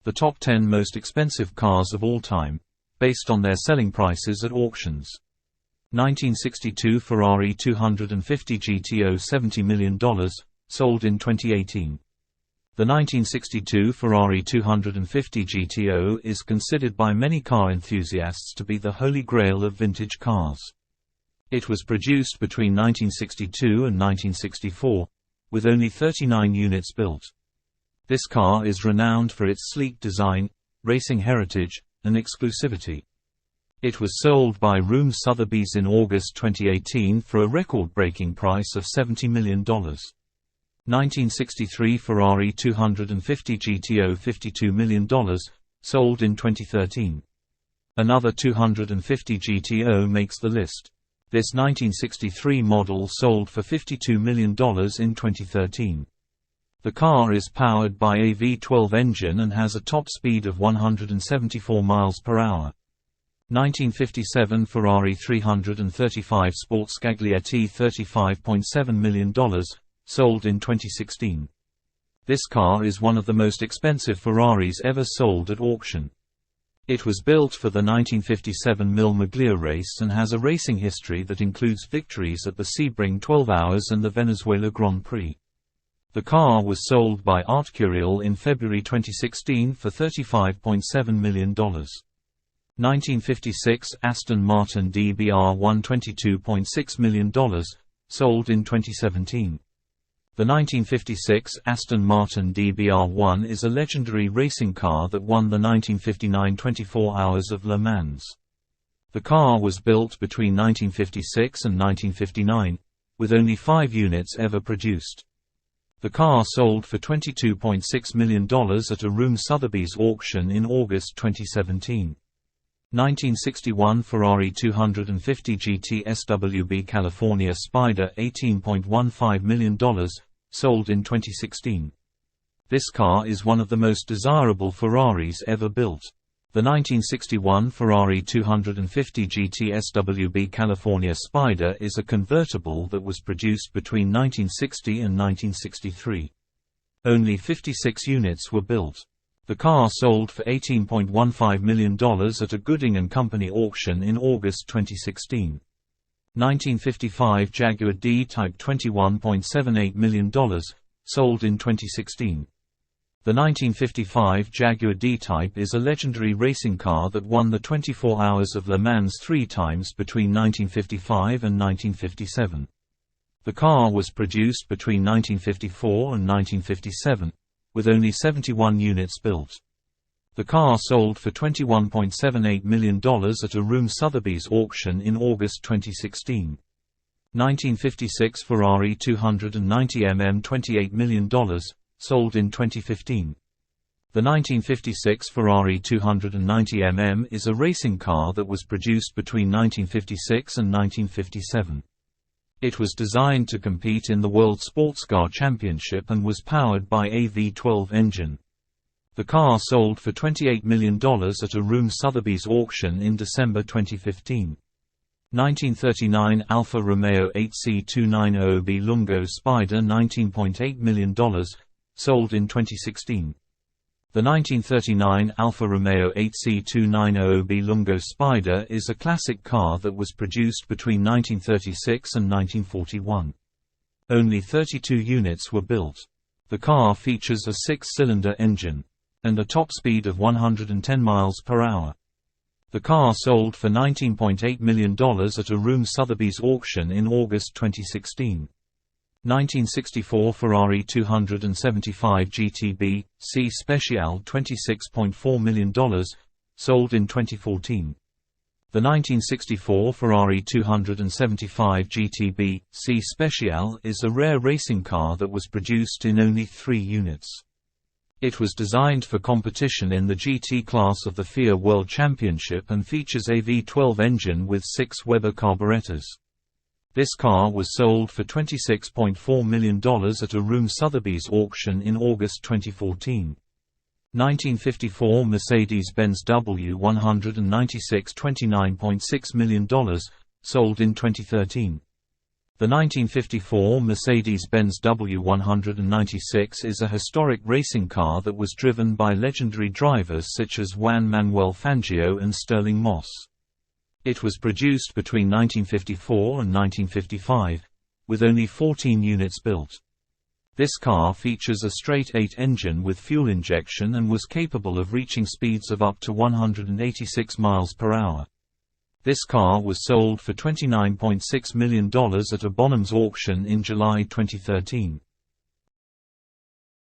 The top 10 most expensive cars of all time, based on their selling prices at auctions. 1962 Ferrari 250 GTO $70 million, sold in 2018. The 1962 Ferrari 250 GTO is considered by many car enthusiasts to be the holy grail of vintage cars. It was produced between 1962 and 1964, with only 39 units built. This car is renowned for its sleek design, racing heritage, and exclusivity. It was sold by Room Sotheby's in August 2018 for a record-breaking price of $70 million. 1963 Ferrari 250 GTO $52 million, sold in 2013. Another 250 GTO makes the list. This 1963 model sold for $52 million in 2013. The car is powered by a V12 engine and has a top speed of 174 miles per hour. 1957 Ferrari 335 Sports Gaglietti $35.7 million, sold in 2016. This car is one of the most expensive Ferraris ever sold at auction. It was built for the 1957 Mille Miglia race and has a racing history that includes victories at the Sebring 12 Hours and the Venezuela Grand Prix. The car was sold by Art Curial in February 2016 for $35.7 million. 1956 Aston Martin DBR1 $22.6 million, sold in 2017. The 1956 Aston Martin DBR1 is a legendary racing car that won the 1959 24 Hours of Le Mans. The car was built between 1956 and 1959, with only 5 units ever produced. The car sold for $22.6 million at a Room Sotheby's auction in August 2017. 1961 Ferrari 250 GT SWB California Spider $18.15 million, sold in 2016. This car is one of the most desirable Ferraris ever built. The 1961 Ferrari 250 GT SWB California Spider is a convertible that was produced between 1960 and 1963. Only 56 units were built. The car sold for $18.15 million at a Gooding & Company auction in August 2016. 1955 Jaguar D-Type $21.78 million, sold in 2016. The 1955 Jaguar D-Type is a legendary racing car that won the 24 Hours of Le Mans 3 times between 1955 and 1957. The car was produced between 1954 and 1957, with only 71 units built. The car sold for $21.78 million at a Room Sotheby's auction in August 2016. 1956 Ferrari 290 mm $28 million, sold in 2015. The 1956 Ferrari 290 mm is a racing car that was produced between 1956 and 1957. It was designed to compete in the World Sports Car Championship and was powered by a V12 engine. The car sold for $28 million at a Room Sotheby's auction in December 2015. 1939 Alfa Romeo 8C290B Lungo Spider $19.8 million, sold in 2016. The 1939 Alfa Romeo 8C290B Lungo Spider is a classic car that was produced between 1936 and 1941. Only 32 units were built. The car features a 6-cylinder engine and a top speed of 110 miles per hour. The car sold for $19.8 million at a Room Sotheby's auction in August 2016. 1964 Ferrari 275 GTB C Speciale $26.4 million, sold in 2014. The 1964 Ferrari 275 GTB C Speciale is a rare racing car that was produced in only 3 units. It was designed for competition in the GT class of the FIA World Championship and features a V12 engine with 6 Weber carburetors. This car was sold for $26.4 million at a Room Sotheby's auction in August 2014. 1954 Mercedes-Benz W196 $29.6 million, sold in 2013. The 1954 Mercedes-Benz W196 is a historic racing car that was driven by legendary drivers such as Juan Manuel Fangio and Sterling Moss. It was produced between 1954 and 1955, with only 14 units built. This car features a straight-8 engine with fuel injection and was capable of reaching speeds of up to 186 miles per hour. This car was sold for $29.6 million at a Bonhams auction in July 2013.